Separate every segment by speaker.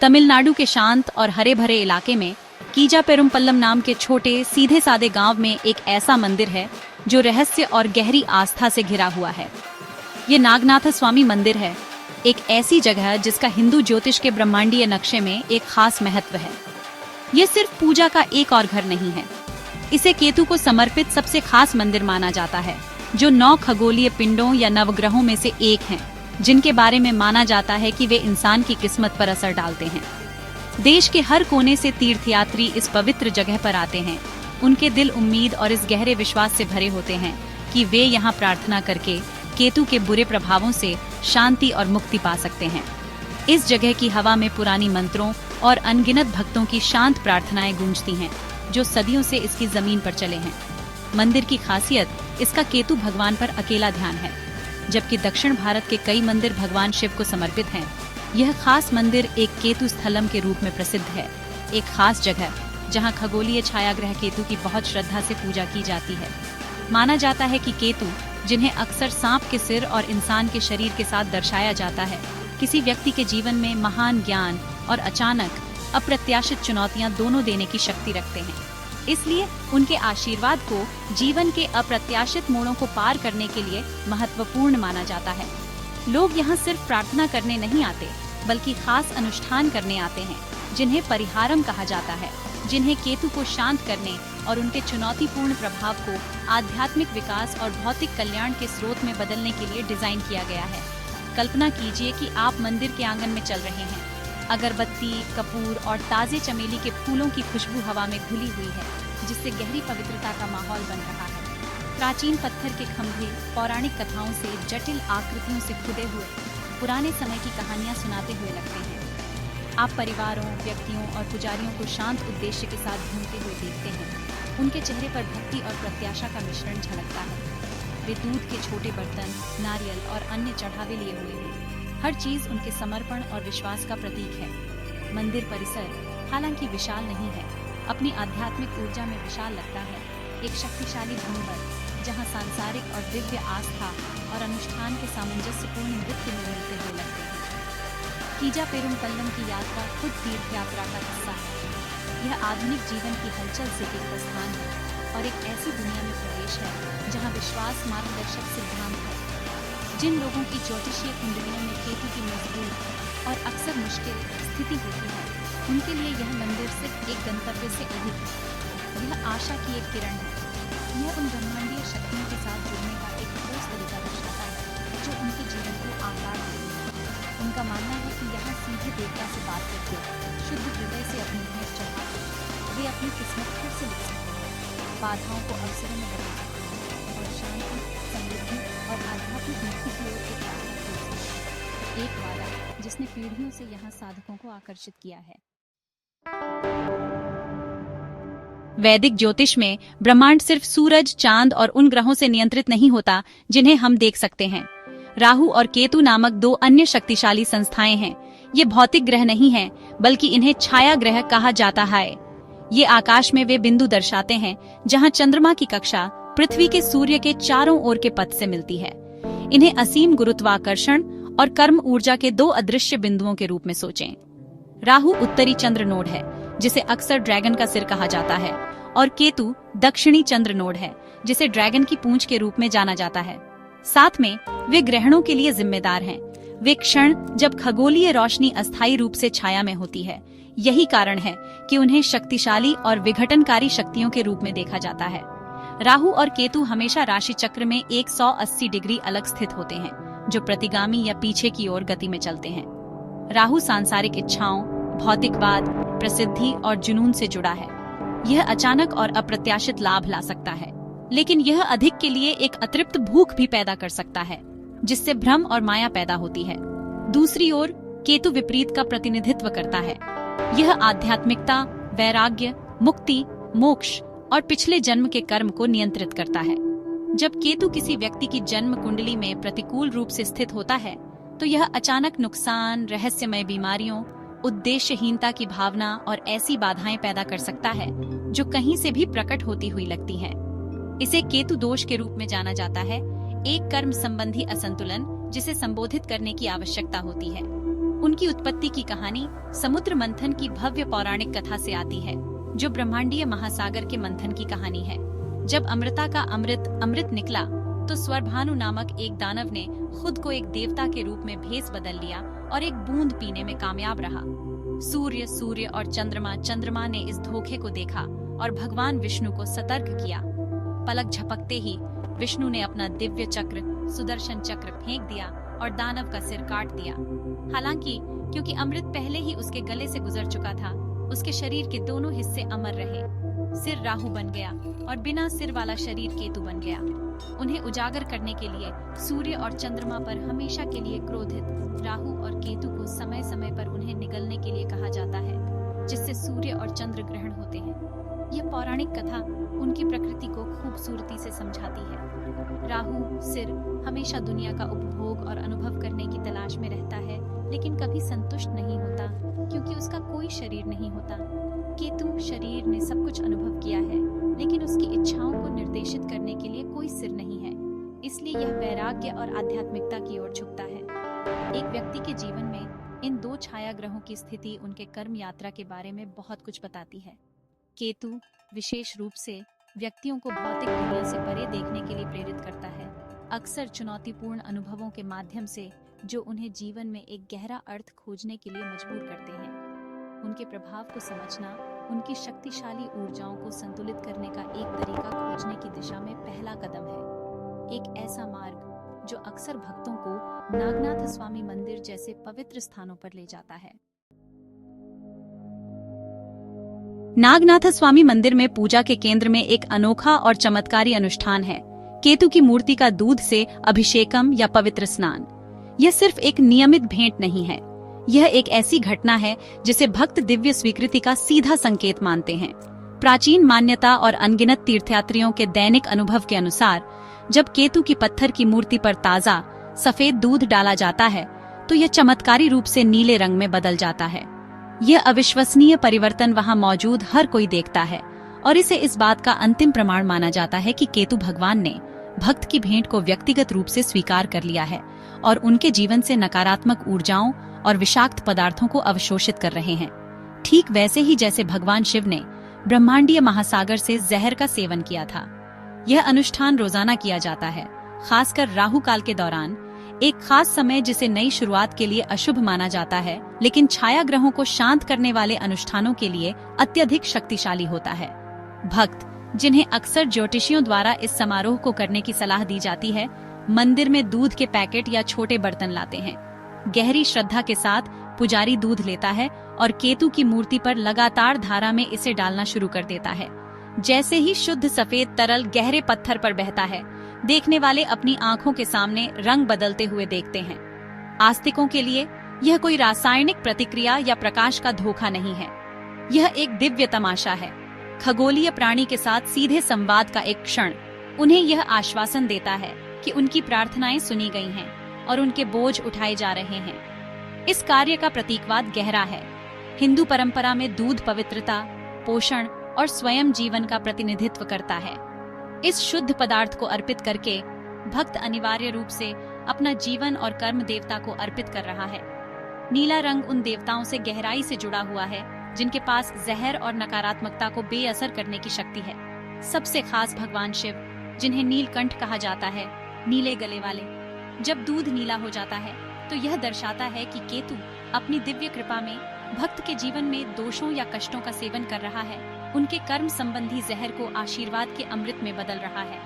Speaker 1: तमिलनाडु के शांत और हरे भरे इलाके में कीजा पेरुम्पल्लम नाम के छोटे सीधे सादे गांव में एक ऐसा मंदिर है जो रहस्य और गहरी आस्था से घिरा हुआ है। ये नागनाथ स्वामी मंदिर है, एक ऐसी जगह जिसका हिंदू ज्योतिष के ब्रह्मांडीय नक्शे में एक खास महत्व है। ये सिर्फ पूजा का एक और घर नहीं है, इसे केतु को समर्पित सबसे खास मंदिर माना जाता है, जो 9 खगोलीय पिंडों या नवग्रहों में से एक हैं, जिनके बारे में माना जाता है कि वे इंसान की किस्मत पर असर डालते हैं। देश के हर कोने से तीर्थयात्री इस पवित्र जगह पर आते हैं। उनके दिल उम्मीद और इस गहरे विश्वास से भरे होते हैं कि वे यहाँ प्रार्थना करके केतु के बुरे प्रभावों से शांति और मुक्ति पा सकते हैं। इस जगह की हवा में पुरानी मंत्रों और अनगिनत भक्तों की शांत प्रार्थनाएं गूंजती हैं, जो सदियों से इसकी जमीन पर चले हैं। मंदिर की खासियत इसका केतु भगवान पर अकेला ध्यान है, जबकि दक्षिण भारत के कई मंदिर भगवान शिव को समर्पित हैं। यह खास मंदिर एक केतु स्थलम के रूप में प्रसिद्ध है, एक खास जगह जहां खगोलीय छायाग्रह केतु की बहुत श्रद्धा से पूजा की जाती है। माना जाता है कि केतु, जिन्हें अक्सर सांप के सिर और इंसान के शरीर के साथ दर्शाया जाता है, किसी व्यक्ति के जीवन में महान ज्ञान और अचानक अप्रत्याशित चुनौतियां दोनों देने की शक्ति रखते हैं। इसलिए उनके आशीर्वाद को जीवन के अप्रत्याशित मोड़ों को पार करने के लिए महत्वपूर्ण माना जाता है। लोग यहाँ सिर्फ प्रार्थना करने नहीं आते, बल्कि खास अनुष्ठान करने आते हैं, जिन्हें परिहारम कहा जाता है, जिन्हें केतु को शांत करने और उनके चुनौतीपूर्ण प्रभाव को आध्यात्मिक विकास और भौतिक कल्याण के स्रोत में बदलने के लिए डिजाइन किया गया है। कल्पना कीजिए कि आप मंदिर के आंगन में चल रहे हैं। अगरबत्ती, कपूर और ताजे चमेली के फूलों की खुशबू हवा में घुली हुई है, जिससे गहरी पवित्रता का माहौल बन रहा है। प्राचीन पत्थर के खंभे पौराणिक कथाओं से, जटिल आकृतियों से खुदे हुए पुराने समय की कहानियां सुनाते हुए लगते हैं। आप परिवारों, व्यक्तियों और पुजारियों को शांत उद्देश्य के साथ घूमते हुए देखते हैं। उनके चेहरे पर भक्ति और प्रत्याशा का मिश्रण झलकता है। वे दूध के छोटे बर्तन, नारियल और अन्य चढ़ावे लिए हुए हैं। हर चीज उनके समर्पण और विश्वास का प्रतीक है। मंदिर परिसर हालांकि विशाल नहीं है, अपनी आध्यात्मिक ऊर्जा में विशाल लगता है। एक शक्तिशाली भूमि जहां सांसारिक और दिव्य आस्था और अनुष्ठान के सामंजस्यपूर्ण नृत्य में मिलते हुए लगते हैं। कीजा पेरुम्पल्लम की यात्रा खुद तीर्थ यात्रा का हिस्सा है। यह आधुनिक जीवन की हलचल से एक प्रस्थान है और एक ऐसी दुनिया में प्रवेश है जहां विश्वास मार्गदर्शक सिद्धांत है। जिन लोगों की ज्योतिषीय कुंडलियों में केतु की मजबूत और अक्सर मुश्किल स्थिति होती है, उनके लिए यह मंदिर सिर्फ एक गंतव्य से अधिक है। यह आशा की एक किरण है। यह उन ब्रह्मांडीय शक्तियों के साथ जुड़ने का एक ठोस तरीका दर्शाता है, जो उनके जीवन को आकार देती है। उनका मानना है कि यहाँ सीधे देवता से बात करके, शुद्ध हृदय से अपनी भेंट चढ़ाकर वे अपनी किस्मत फिर से लिख सकते हैं, बाधाओं को अवसरों में बदल सकते हैं और शांति, समृद्धि और आध्यात्मिक मुक्ति की ओर एक यात्रा खोल सकते हैं। एक वादा जिसने पीढ़ियों से यहाँ साधकों को आकर्षित किया है। वैदिक ज्योतिष में ब्रह्मांड सिर्फ सूरज, चांद और उन ग्रहों से नियंत्रित नहीं होता जिन्हें हम देख सकते हैं। राहु और केतु नामक 2 अन्य शक्तिशाली संस्थाएं हैं। ये भौतिक ग्रह नहीं हैं, बल्कि इन्हें छाया ग्रह कहा जाता है। ये आकाश में वे बिंदु दर्शाते हैं जहां चंद्रमा की कक्षा पृथ्वी के सूर्य के चारों ओर के पथ से मिलती है। इन्हें असीम गुरुत्वाकर्षण और कर्म ऊर्जा के 2 अदृश्य बिंदुओं के रूप में सोचें। राहु उत्तरी चंद्र नोड है, जिसे अक्सर ड्रैगन का सिर कहा जाता है, और केतु दक्षिणी चंद्र नोड है, जिसे ड्रैगन की पूंछ के रूप में जाना जाता है। साथ में वे ग्रहणों के लिए जिम्मेदार हैं। वे क्षण जब खगोलीय रोशनी अस्थायी रूप से छाया में होती है। यही कारण है कि उन्हें शक्तिशाली और विघटनकारी शक्तियों के रूप में देखा जाता है। राहु और केतु हमेशा राशि चक्र में 180 डिग्री अलग स्थित होते हैं, जो प्रतिगामी या पीछे की ओर गति में चलते हैं। राहु सांसारिक इच्छाओं, भौतिकवाद, प्रसिद्धि और जुनून से जुड़ा है। यह अचानक और अप्रत्याशित लाभ ला सकता है, लेकिन यह अधिक के लिए एक अतिरिक्त भूख भी पैदा कर सकता है, जिससे भ्रम और माया पैदा होती है। दूसरी ओर केतु विपरीत का प्रतिनिधित्व करता है। यह आध्यात्मिकता, वैराग्य, मुक्ति, मोक्ष और पिछले जन्म के कर्म को नियंत्रित करता है। जब केतु किसी व्यक्ति की जन्म कुंडली में प्रतिकूल रूप से स्थित होता है, तो यह अचानक नुकसान, रहस्यमय बीमारियों, उद्देश्यहीनता की भावना और ऐसी बाधाएं पैदा कर सकता है जो कहीं से भी प्रकट होती हुई लगती हैं। इसे केतु दोष के रूप में जाना जाता है, एक कर्म संबंधी असंतुलन जिसे संबोधित करने की आवश्यकता होती है। उनकी उत्पत्ति की कहानी समुद्र मंथन की भव्य पौराणिक कथा से आती है, जो ब्रह्मांडीय महासागर के मंथन की कहानी है। जब अमृता का अमृत निकला तो स्वरभानु नामक एक दानव ने खुद को एक देवता के रूप में भेष बदल लिया और एक बूंद पीने में कामयाब रहा। सूर्य और चंद्रमा ने इस धोखे को देखा और भगवान विष्णु को सतर्क किया। पलक झपकते ही विष्णु ने अपना दिव्य चक्र सुदर्शन चक्र फेंक दिया और दानव का सिर काट दिया। हालांकि क्योंकि अमृत पहले ही उसके गले से गुजर चुका था, उसके शरीर के दोनों हिस्से अमर रहे। सिर राहु बन गया और बिना सिर वाला शरीर केतु बन गया। उन्हें उजागर करने के लिए सूर्य और चंद्रमा पर हमेशा के लिए क्रोधित राहु और केतु को समय समय पर उन्हें निगलने के लिए कहा जाता है, जिससे सूर्य और चंद्र ग्रहण होते हैं। यह पौराणिक कथा उनकी प्रकृति को खूबसूरती से समझाती है। राहु सिर हमेशा दुनिया का उपभोग और अनुभव करने की तलाश में रहता है, लेकिन कभी संतुष्ट नहीं होता क्योंकि उसका कोई शरीर नहीं होता। केतु शरीर ने सब कुछ अनुभव किया है, लेकिन उसकी इच्छाओं को निर्देशित करने के लिए कोई सिर नहीं है, इसलिए यह वैराग्य और आध्यात्मिकता की ओर झुकता है। एक व्यक्ति के जीवन में इन दो छाया ग्रहों की स्थिति उनके कर्म यात्रा के बारे में बहुत कुछ बताती है। केतु विशेष रूप से व्यक्तियों को भौतिक दुनिया से परे देखने के लिए प्रेरित करता है, अक्सर चुनौतीपूर्ण अनुभवों के माध्यम से, जो उन्हें जीवन में एक गहरा अर्थ खोजने के लिए मजबूर करते हैं। उनके प्रभाव को समझना उनकी शक्तिशाली ऊर्जाओं को संतुलित करने का एक तरीका खोजने की दिशा में पहला कदम है। एक ऐसा मार्ग जो अक्सर भक्तों को नागनाथ स्वामी मंदिर जैसे पवित्र स्थानों पर ले जाता है। नागनाथ स्वामी मंदिर में पूजा के केंद्र में एक अनोखा और चमत्कारी अनुष्ठान है, केतु की मूर्ति का दूध से अभिषेकम या पवित्र स्नान। यह सिर्फ एक नियमित भेंट नहीं है, यह एक ऐसी घटना है जिसे भक्त दिव्य स्वीकृति का सीधा संकेत मानते हैं। प्राचीन मान्यता और अनगिनत तीर्थयात्रियों के दैनिक अनुभव के अनुसार, जब केतु की पत्थर की मूर्ति पर ताजा सफेद दूध डाला जाता है तो यह चमत्कारी रूप से नीले रंग में बदल जाता है। यह अविश्वसनीय परिवर्तन वहां मौजूद हर कोई देखता है और इसे इस बात का अंतिम प्रमाण माना जाता है कि केतु भगवान ने भक्त की भेंट को व्यक्तिगत रूप से स्वीकार कर लिया है और उनके जीवन से नकारात्मक ऊर्जाओं और विषाक्त पदार्थों को अवशोषित कर रहे हैं। ठीक वैसे ही जैसे भगवान शिव ने ब्रह्मांडीय महासागर से जहर का सेवन किया था। यह अनुष्ठान रोजाना किया जाता है, खासकर राहु काल के दौरान, एक खास समय जिसे नई शुरुआत के लिए अशुभ माना जाता है, लेकिन छाया ग्रहों को शांत करने वाले अनुष्ठानों के लिए अत्यधिक शक्तिशाली होता है। भक्त, जिन्हें अक्सर ज्योतिषियों द्वारा इस समारोह को करने की सलाह दी जाती है, मंदिर में दूध के पैकेट या छोटे बर्तन लाते हैं। गहरी श्रद्धा के साथ पुजारी दूध लेता है और केतु की मूर्ति पर लगातार धारा में इसे डालना शुरू कर देता है। जैसे ही शुद्ध सफेद तरल गहरे पत्थर पर बहता है, देखने वाले अपनी आंखों के सामने रंग बदलते हुए देखते हैं। आस्तिकों के लिए यह कोई रासायनिक प्रतिक्रिया या प्रकाश का धोखा नहीं है, यह एक दिव्य तमाशा है। खगोलीय प्राणी के साथ सीधे संवाद का एक क्षण उन्हें यह आश्वासन देता है कि उनकी प्रार्थनाएं सुनी गई हैं और उनके बोझ उठाए जा रहे हैं। इस कार्य का प्रतीकवाद गहरा है। हिंदू परंपरा में दूध पवित्रता, पोषण और स्वयं जीवन का प्रतिनिधित्व करता है। इस शुद्ध पदार्थ को अर्पित करके भक्त अनिवार्य रूप से अपना जीवन और कर्म देवता को अर्पित कर रहा है। नीला रंग उन देवताओं से गहराई से जुड़ा हुआ है जिनके पास जहर और नकारात्मकता को बेअसर करने की शक्ति है। सबसे खास भगवान शिव, जिन्हें नीलकंठ कहा जाता है, नीले गले वाले। जब दूध नीला हो जाता है तो यह दर्शाता है कि केतु अपनी दिव्य कृपा में भक्त के जीवन में दोषों या कष्टों का सेवन कर रहा है, उनके कर्म संबंधी जहर को आशीर्वाद के अमृत में बदल रहा है।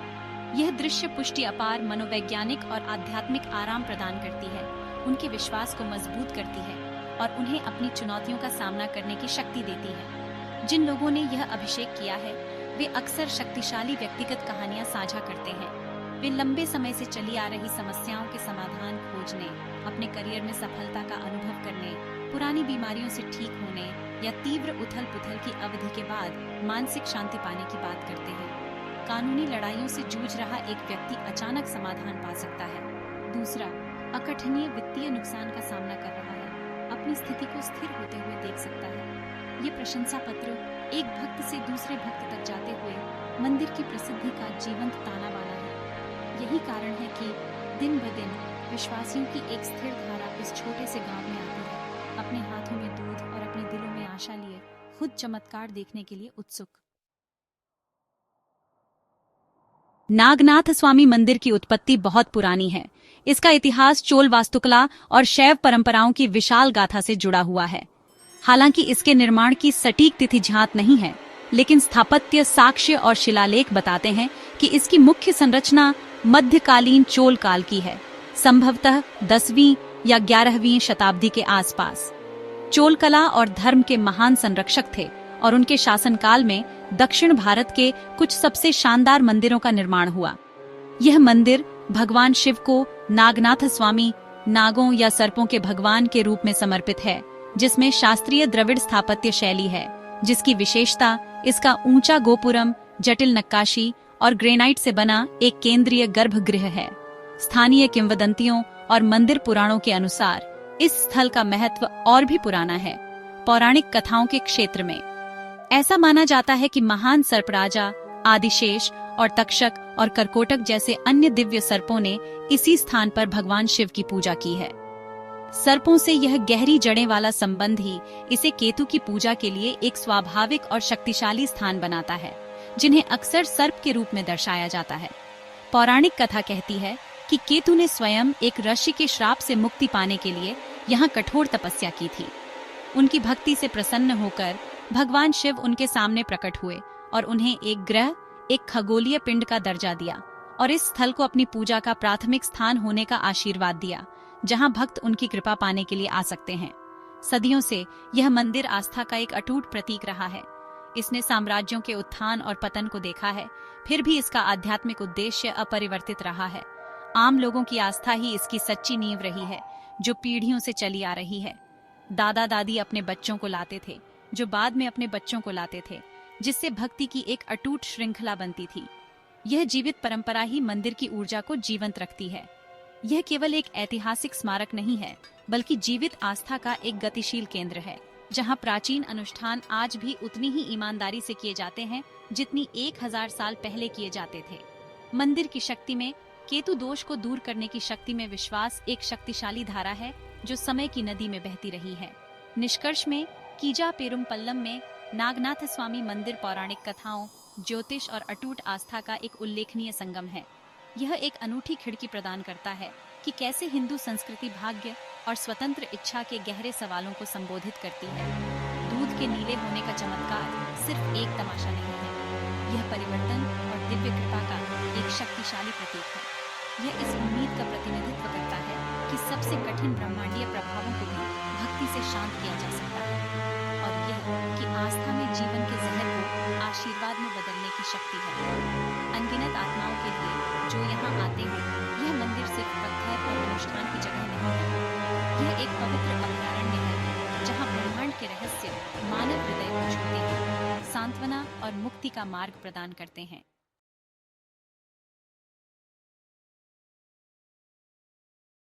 Speaker 1: यह दृश्य पुष्टि अपार मनोवैज्ञानिक और आध्यात्मिक आराम प्रदान करती है, उनके विश्वास को मजबूत करती है और उन्हें अपनी चुनौतियों का सामना करने की शक्ति देती है। जिन लोगों ने यह अभिषेक किया है, वे अक्सर शक्तिशाली व्यक्तिगत कहानियां साझा करते हैं। वे लंबे समय से चली आ रही समस्याओं के समाधान खोजने, अपने करियर में सफलता का अनुभव करने, पुरानी बीमारियों से ठीक होने या तीव्र उथल पुथल की अवधि के बाद मानसिक शांति पाने की बात करते हैं। कानूनी लड़ाइयों से जूझ रहा एक व्यक्ति अचानक समाधान पा सकता है। दूसरा, अकथनीय वित्तीय नुकसान का सामना कर रहा है, अपनी स्थिति को स्थिर होते हुए देख सकता है। ये प्रशंसा पत्र एक भक्त से दूसरे भक्त तक जाते हुए मंदिर की प्रसिद्धि का जीवंत ताना वाला है। यही कारण है कि दिन ब दिन विश्वासियों की एक स्थिर धारा इस छोटे से गांव में आती है। अपने हाथों में दूध और अपने दिलों में आशा लिए खुद चमत्कार देखने के लिए उत्सुक। नागनाथ स्वामी मंदिर की उत्पत्ति बहुत पुरानी है। इसका इतिहास चोल वास्तुकला और शैव परंपराओं की विशाल गाथा से जुड़ा हुआ है। हालांकि इसके निर्माण की सटीक तिथि ज्ञात नहीं है, लेकिन स्थापत्य साक्ष्य और शिलालेख बताते हैं कि इसकी मुख्य संरचना मध्यकालीन चोल काल की है, संभवतः 10वीं या 11वीं शताब्दी के आसपास। चोल कला और धर्म के महान संरक्षक थे और उनके शासनकाल में दक्षिण भारत के कुछ सबसे शानदार मंदिरों का निर्माण हुआ। यह मंदिर भगवान शिव को नागनाथ स्वामी, नागों या सर्पों के भगवान के रूप में समर्पित है, जिसमें शास्त्रीय द्रविड़ स्थापत्य शैली है, जिसकी विशेषता इसका ऊंचा गोपुरम, जटिल नक्काशी और ग्रेनाइट से बना एक केंद्रीय गर्भगृह है। स्थानीय किंवदंतियों और मंदिर पुराणों के अनुसार इस स्थल का महत्व और भी पुराना है। पौराणिक कथाओं के क्षेत्र में ऐसा माना जाता है कि महान सर्पराजा आदिशेष और तक्षक और करकोटक जैसे अन्य दिव्य सर्पों ने इसी स्थान पर भगवान शिव की पूजा की है। सर्पों से यह गहरी जड़ें वाला संबंध ही इसे केतु की पूजा के लिए एक स्वाभाविक और शक्तिशाली स्थान बनाता है, जिन्हें अक्सर सर्प के रूप में दर्शाया जाता है। पौराणिक कथा कहती है कि केतु ने स्वयं एक ऋषि के श्राप से मुक्ति पाने के लिए यहाँ कठोर तपस्या की थी। उनकी भक्ति से प्रसन्न होकर भगवान शिव उनके सामने प्रकट हुए और उन्हें एक ग्रह, एक खगोलीय पिंड का दर्जा दिया और इस स्थल को अपनी पूजा का प्राथमिक स्थान होने का आशीर्वाद दिया, जहां भक्त उनकी कृपा पाने के लिए आ सकते हैं। सदियों से यह मंदिर आस्था का एक अटूट प्रतीक रहा है। इसने साम्राज्यों के उत्थान और पतन को देखा है, फिर भी इसका आध्यात्मिक उद्देश्य अपरिवर्तित रहा है। आम लोगों की आस्था ही इसकी सच्ची नींव रही है, जो पीढ़ियों से चली आ रही है। दादा दादी अपने बच्चों को लाते थे, जो बाद में अपने बच्चों को लाते थे, जिससे भक्ति की एक अटूट श्रृंखला बनती थी। यह जीवित परंपरा ही मंदिर की ऊर्जा को जीवंत रखती है। यह केवल एक ऐतिहासिक स्मारक नहीं है, बल्कि जीवित आस्था का एक गतिशील केंद्र है, जहां प्राचीन अनुष्ठान आज भी उतनी ही ईमानदारी से किए जाते हैं जितनी 1000 साल पहले किए जाते थे। मंदिर की शक्ति में केतु दोष को दूर करने की शक्ति में विश्वास एक शक्तिशाली धारा है, जो समय की नदी में बहती रही है। निष्कर्ष में कीजा पेरुमपल्लम में नागनाथ स्वामी मंदिर पौराणिक कथाओं, ज्योतिष और अटूट आस्था का एक उल्लेखनीय संगम है। यह एक अनूठी खिड़की प्रदान करता है कि कैसे हिंदू संस्कृति भाग्य और स्वतंत्र इच्छा के गहरे सवालों को संबोधित करती है। दूध के नीले होने का चमत्कार सिर्फ एक तमाशा नहीं है, यह परिवर्तन और दिव्य कृपा का एक शक्तिशाली प्रतीक है। यह इस उम्मीद का प्रतिनिधित्व करता है कि सबसे कठिन ब्रह्मांडीय प्रभावों को भी भक्ति से शांत किया जा सकता है, और यह कि आस्था में जीवन के जहर को आशीर्वाद में बदलने की शक्ति है। अनगिनत आत्माओं के लिए जो यहाँ आते हैं, यह मंदिर सिर्फ पत्थर और अनुष्ठान की जगह नहीं है। यह एक पवित्र अभयारण्य है, जहाँ ब्रह्मांड के रहस्य मानव हृदय को छूते हैं, सांत्वना और मुक्ति का मार्ग प्रदान करते हैं।